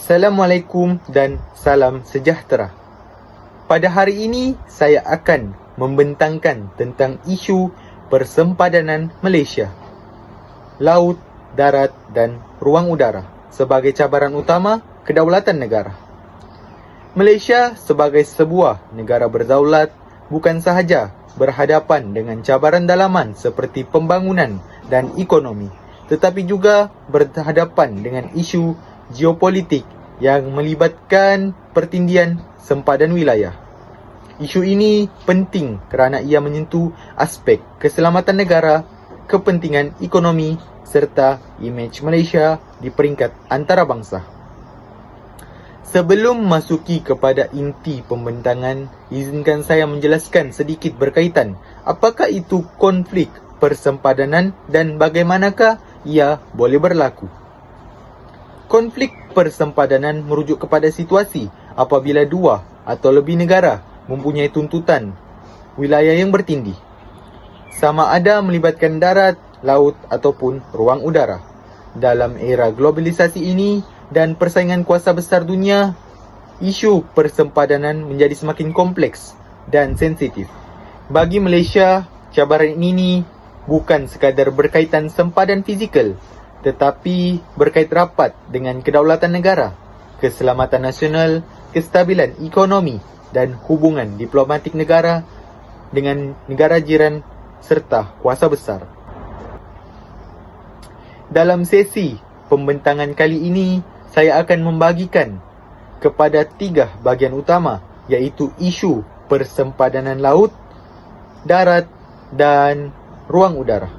Assalamualaikum dan salam sejahtera. Pada hari ini, saya akan membentangkan tentang isu persempadanan Malaysia, laut, darat dan ruang udara sebagai cabaran utama kedaulatan negara. Malaysia sebagai sebuah negara berdaulat bukan sahaja berhadapan dengan cabaran dalaman seperti pembangunan dan ekonomi, tetapi juga berhadapan dengan isu geopolitik yang melibatkan pertindian sempadan wilayah. Isu ini penting kerana ia menyentuh aspek keselamatan negara, kepentingan ekonomi serta imej Malaysia di peringkat antarabangsa. Sebelum masuki kepada inti pembentangan, izinkan saya menjelaskan sedikit berkaitan apakah itu konflik persempadanan dan bagaimanakah ia boleh berlaku. Konflik persempadanan merujuk kepada situasi apabila dua atau lebih negara mempunyai tuntutan wilayah yang bertindih, sama ada melibatkan darat, laut ataupun ruang udara. Dalam era globalisasi ini dan persaingan kuasa besar dunia, isu persempadanan menjadi semakin kompleks dan sensitif. Bagi Malaysia, cabaran ini bukan sekadar berkaitan sempadan fizikal, tetapi berkait rapat dengan kedaulatan negara, keselamatan nasional, kestabilan ekonomi dan hubungan diplomatik negara dengan negara jiran serta kuasa besar. Dalam sesi pembentangan kali ini, saya akan membagikan kepada 3 bahagian utama, iaitu isu persempadanan laut, darat dan ruang udara.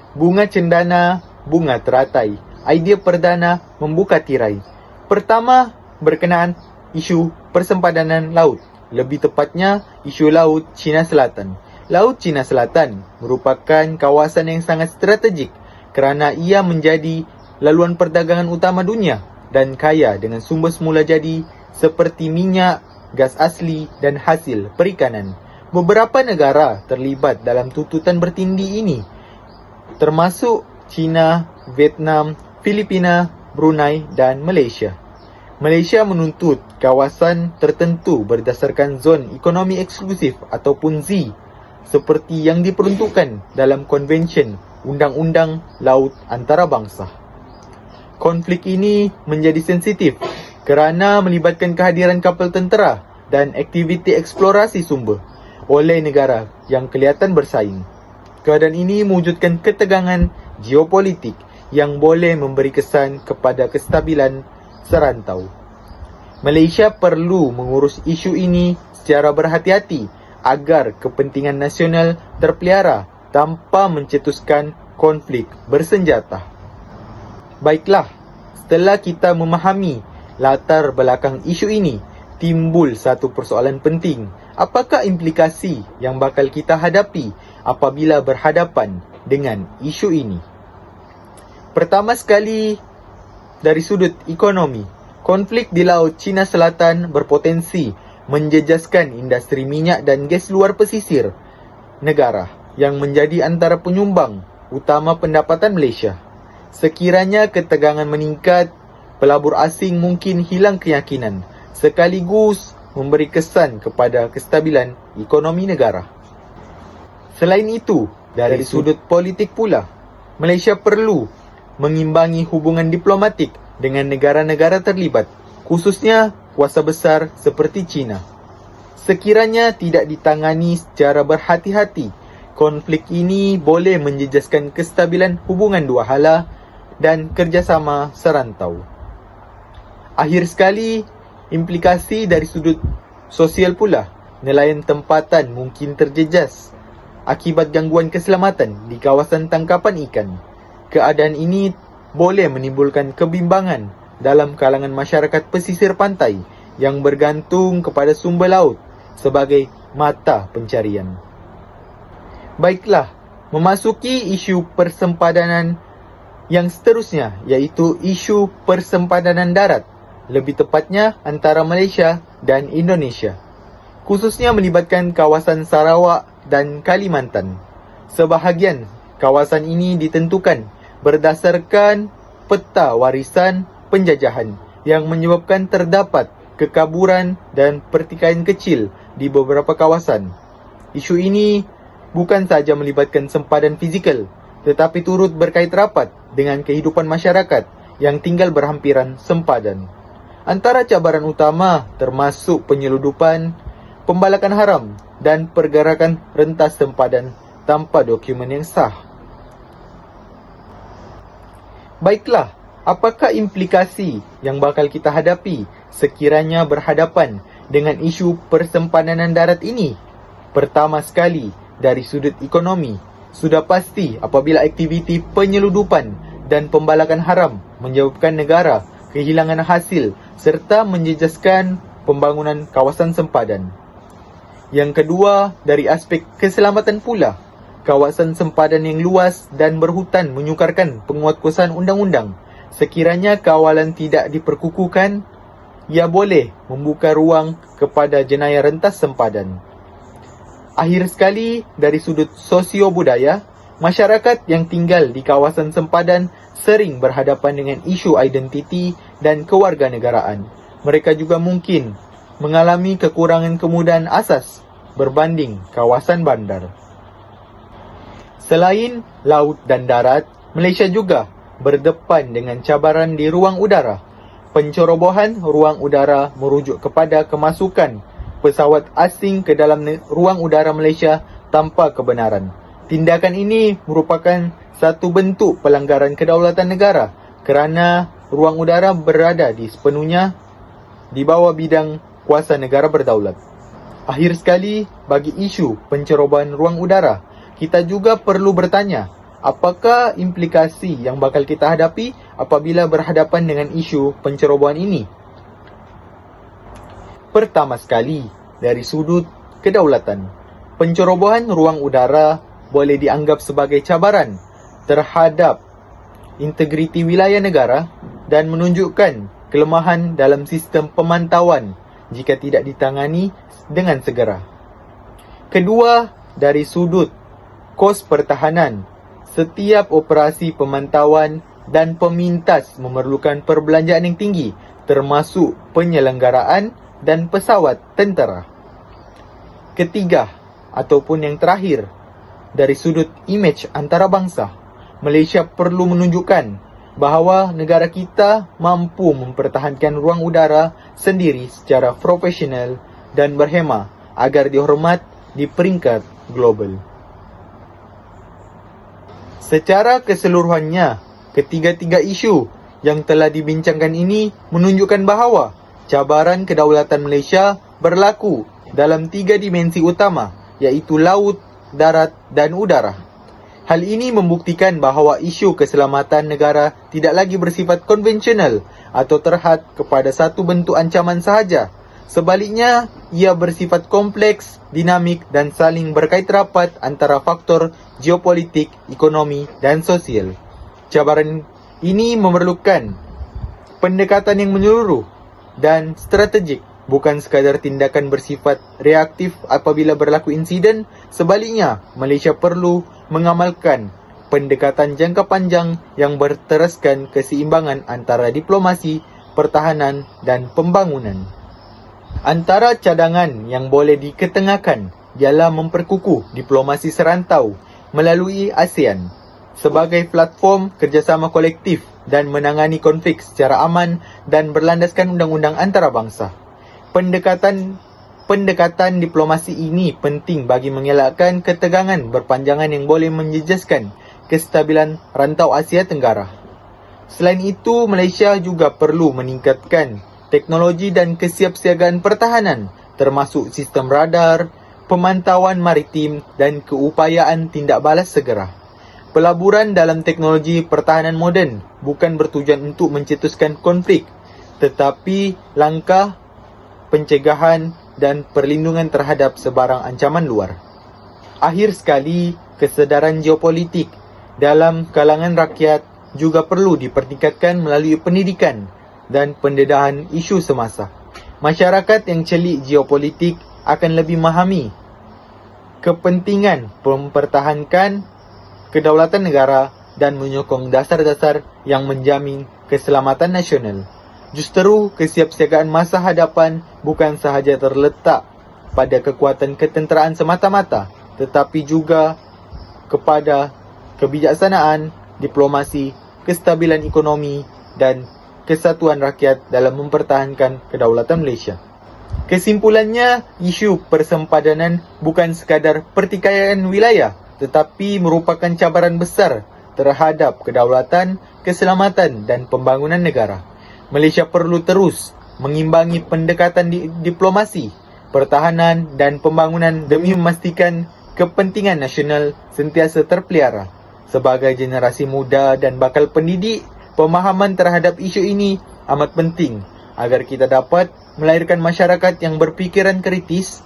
Bunga cendana, bunga teratai. Idea perdana membuka tirai. Pertama, berkenaan isu persempadanan laut. Lebih tepatnya, isu Laut Cina Selatan. Laut Cina Selatan merupakan kawasan yang sangat strategik kerana ia menjadi laluan perdagangan utama dunia dan kaya dengan sumber semula jadi seperti minyak, gas asli dan hasil perikanan. Beberapa negara terlibat dalam tuntutan bertindih ini, termasuk China, Vietnam, Filipina, Brunei dan Malaysia. Malaysia menuntut kawasan tertentu berdasarkan zon ekonomi eksklusif ataupun Z, seperti yang diperuntukkan dalam Konvensyen Undang-Undang Laut Antarabangsa. Konflik ini menjadi sensitif kerana melibatkan kehadiran kapal tentera dan aktiviti eksplorasi sumber oleh negara yang kelihatan bersaing. Keadaan ini mewujudkan ketegangan geopolitik yang boleh memberi kesan kepada kestabilan serantau. Malaysia perlu mengurus isu ini secara berhati-hati agar kepentingan nasional terpelihara tanpa mencetuskan konflik bersenjata. Baiklah, setelah kita memahami latar belakang isu ini, timbul satu persoalan penting. Apakah implikasi yang bakal kita hadapi apabila berhadapan dengan isu ini? Pertama sekali, dari sudut ekonomi, konflik di Laut Cina Selatan berpotensi menjejaskan industri minyak dan gas luar pesisir negara yang menjadi antara penyumbang utama pendapatan Malaysia. Sekiranya ketegangan meningkat, pelabur asing mungkin hilang keyakinan sekaligus memberi kesan kepada kestabilan ekonomi negara. Selain itu, dari sudut politik pula, Malaysia perlu mengimbangi hubungan diplomatik dengan negara-negara terlibat, khususnya kuasa besar seperti China. Sekiranya tidak ditangani secara berhati-hati, konflik ini boleh menjejaskan kestabilan hubungan dua hala dan kerjasama serantau. Akhir sekali, implikasi dari sudut sosial pula, nelayan tempatan mungkin terjejas akibat gangguan keselamatan di kawasan tangkapan ikan. Keadaan ini boleh menimbulkan kebimbangan dalam kalangan masyarakat pesisir pantai yang bergantung kepada sumber laut sebagai mata pencarian. Baiklah, memasuki isu persempadanan yang seterusnya, iaitu isu persempadanan darat, lebih tepatnya antara Malaysia dan Indonesia, khususnya melibatkan kawasan Sarawak dan Kalimantan. Sebahagian kawasan ini ditentukan berdasarkan peta warisan penjajahan yang menyebabkan terdapat kekaburan dan pertikaian kecil di beberapa kawasan. Isu ini bukan sahaja melibatkan sempadan fizikal, tetapi turut berkait rapat dengan kehidupan masyarakat yang tinggal berhampiran sempadan. Antara cabaran utama termasuk penyeludupan, pembalakan haram dan pergerakan rentas sempadan tanpa dokumen yang sah. Baiklah, apakah implikasi yang bakal kita hadapi sekiranya berhadapan dengan isu persempadanan darat ini? Pertama sekali, dari sudut ekonomi, sudah pasti apabila aktiviti penyeludupan dan pembalakan haram menyebabkan negara kehilangan hasil serta menjejaskan pembangunan kawasan sempadan. Yang kedua, dari aspek keselamatan pula, kawasan sempadan yang luas dan berhutan menyukarkan penguatkuasaan undang-undang. Sekiranya kawalan tidak diperkukuhkan, ia boleh membuka ruang kepada jenayah rentas sempadan. Akhir sekali, dari sudut sosio-budaya, masyarakat yang tinggal di kawasan sempadan sering berhadapan dengan isu identiti dan kewarganegaraan. Mereka juga mungkin mengalami kekurangan kemudahan asas berbanding kawasan bandar. Selain laut dan darat, Malaysia juga berdepan dengan cabaran di ruang udara. Pencerobohan ruang udara merujuk kepada kemasukan pesawat asing ke dalam ruang udara Malaysia tanpa kebenaran. Tindakan ini merupakan satu bentuk pelanggaran kedaulatan negara kerana ruang udara berada di sepenuhnya di bawah bidang kuasa negara berdaulat. Akhir sekali, bagi isu pencerobohan ruang udara, kita juga perlu bertanya, apakah implikasi yang bakal kita hadapi apabila berhadapan dengan isu pencerobohan ini? Pertama sekali, dari sudut kedaulatan, pencerobohan ruang udara boleh dianggap sebagai cabaran terhadap integriti wilayah negara dan menunjukkan kelemahan dalam sistem pemantauan jika tidak ditangani dengan segera. Kedua, dari sudut kos pertahanan, setiap operasi pemantauan dan pemintas memerlukan perbelanjaan yang tinggi, termasuk penyelenggaraan dan pesawat tentera. Ketiga, ataupun yang terakhir, dari sudut imej antarabangsa, Malaysia perlu menunjukkan bahawa negara kita mampu mempertahankan ruang udara sendiri secara profesional dan berhemah agar dihormat di peringkat global. Secara keseluruhannya, ketiga-tiga isu yang telah dibincangkan ini menunjukkan bahawa cabaran kedaulatan Malaysia berlaku dalam tiga dimensi utama, iaitu laut, darat dan udara. Hal ini membuktikan bahawa isu keselamatan negara tidak lagi bersifat konvensional atau terhad kepada satu bentuk ancaman sahaja. Sebaliknya, ia bersifat kompleks, dinamik dan saling berkait rapat antara faktor geopolitik, ekonomi dan sosial. Cabaran ini memerlukan pendekatan yang menyeluruh dan strategik, bukan sekadar tindakan bersifat reaktif apabila berlaku insiden. Sebaliknya, Malaysia perlu mengamalkan pendekatan jangka panjang yang berteraskan keseimbangan antara diplomasi, pertahanan dan pembangunan. Antara cadangan yang boleh diketengahkan ialah memperkukuh diplomasi serantau melalui ASEAN sebagai platform kerjasama kolektif dan menangani konflik secara aman dan berlandaskan undang-undang antarabangsa. Pendekatan diplomasi ini penting bagi mengelakkan ketegangan berpanjangan yang boleh menjejaskan kestabilan rantau Asia Tenggara. Selain itu, Malaysia juga perlu meningkatkan teknologi dan kesiapsiagaan pertahanan, termasuk sistem radar, pemantauan maritim dan keupayaan tindak balas segera. Pelaburan dalam teknologi pertahanan moden bukan bertujuan untuk mencetuskan konflik, tetapi langkah pencegahan dan perlindungan terhadap sebarang ancaman luar. Akhir sekali, kesedaran geopolitik dalam kalangan rakyat juga perlu dipertingkatkan melalui pendidikan dan pendedahan isu semasa. Masyarakat yang celik geopolitik akan lebih memahami kepentingan mempertahankan kedaulatan negara dan menyokong dasar-dasar yang menjamin keselamatan nasional. Justru kesiapsiagaan masa hadapan bukan sahaja terletak pada kekuatan ketenteraan semata-mata, tetapi juga kepada kebijaksanaan, diplomasi, kestabilan ekonomi dan kesatuan rakyat dalam mempertahankan kedaulatan Malaysia. Kesimpulannya, isu persempadanan bukan sekadar pertikaian wilayah, tetapi merupakan cabaran besar terhadap kedaulatan, keselamatan dan pembangunan negara. Malaysia perlu terus mengimbangi pendekatan diplomasi, pertahanan dan pembangunan demi memastikan kepentingan nasional sentiasa terpelihara. Sebagai generasi muda dan bakal pendidik, pemahaman terhadap isu ini amat penting agar kita dapat melahirkan masyarakat yang berfikiran kritis,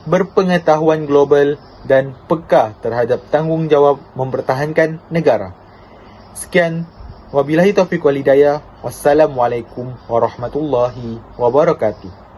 berpengetahuan global dan peka terhadap tanggungjawab mempertahankan negara. Sekian, wabillahi taufiq wal hidayah. Wassalamualaikum warahmatullahi wabarakatuh.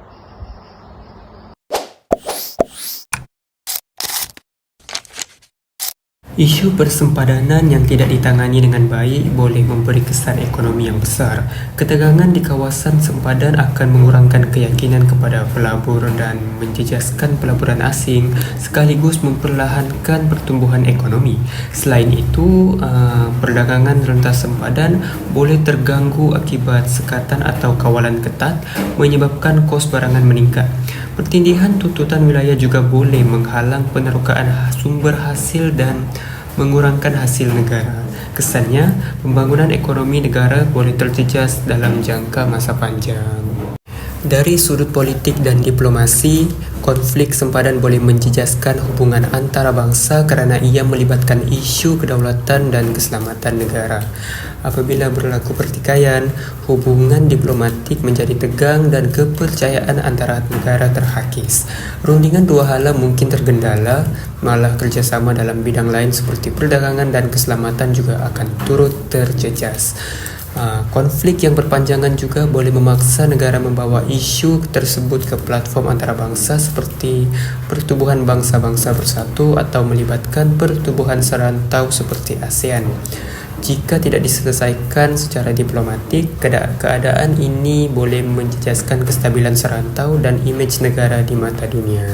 Isu persempadanan yang tidak ditangani dengan baik boleh memberi kesan ekonomi yang besar. Ketegangan di kawasan sempadan akan mengurangkan keyakinan kepada pelabur dan menjejaskan pelaburan asing sekaligus memperlahankan pertumbuhan ekonomi. Selain itu, perdagangan rentas sempadan boleh terganggu akibat sekatan atau kawalan ketat menyebabkan kos barangan meningkat. Pertindihan tuntutan wilayah juga boleh menghalang penerokaan sumber hasil dan mengurangkan hasil negara. Kesannya, pembangunan ekonomi negara boleh terjejas dalam jangka masa panjang. Dari sudut politik dan diplomasi, konflik sempadan boleh menjejaskan hubungan antara bangsa kerana ia melibatkan isu kedaulatan dan keselamatan negara. Apabila berlaku pertikaian, hubungan diplomatik menjadi tegang dan kepercayaan antara negara terhakis. Rundingan dua hala mungkin tergendala, malah kerjasama dalam bidang lain seperti perdagangan dan keselamatan juga akan turut terjejas. Konflik yang berpanjangan juga boleh memaksa negara membawa isu tersebut ke platform antarabangsa seperti Pertubuhan Bangsa-Bangsa Bersatu atau melibatkan pertubuhan serantau seperti ASEAN. Jika tidak diselesaikan secara diplomatik, keadaan ini boleh menjejaskan kestabilan serantau dan imej negara di mata dunia.